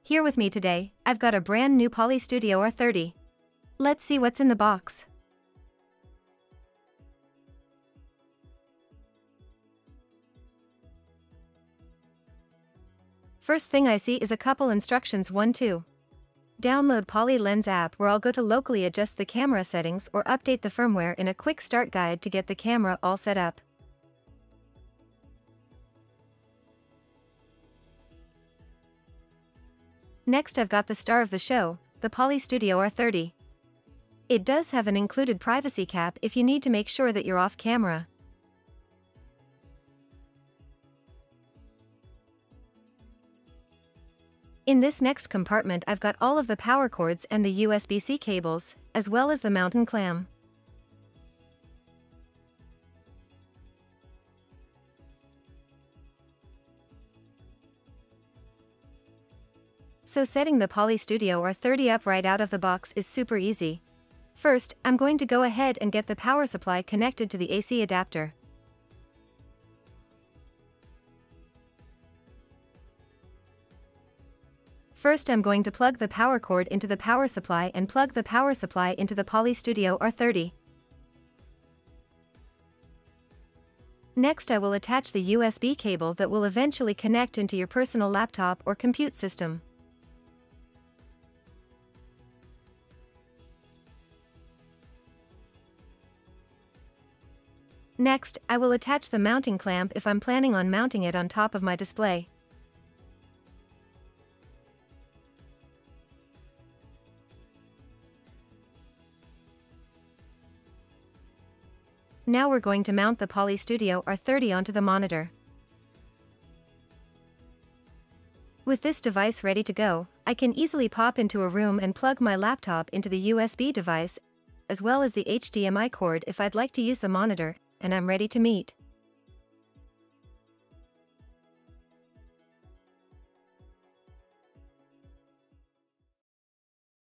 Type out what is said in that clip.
Here with me today, I've got a brand new Poly Studio R30. Let's see what's in the box. First thing I see is a couple instructions. 1-2. Download Poly Lens app, where I'll go to locally adjust the camera settings or update the firmware in a quick start guide to get the camera all set up. Next I've got the star of the show, the Poly Studio R30. It does have an included privacy cap if you need to make sure that you're off camera. In this next compartment I've got all of the power cords and the USB-C cables, as well as the mounting clamp. So setting the Poly Studio R30 up right out of the box is super easy. First, I'm going to go ahead and get the power supply connected to the AC adapter. First I'm going to plug the power cord into the power supply and plug the power supply into the Poly Studio R30. Next I will attach the USB cable that will eventually connect into your personal laptop or compute system. Next, I will attach the mounting clamp if I'm planning on mounting it on top of my display. Now we're going to mount the Poly Studio R30 onto the monitor. With this device ready to go, I can easily pop into a room and plug my laptop into the USB device, as well as the HDMI cord if I'd like to use the monitor, and I'm ready to meet.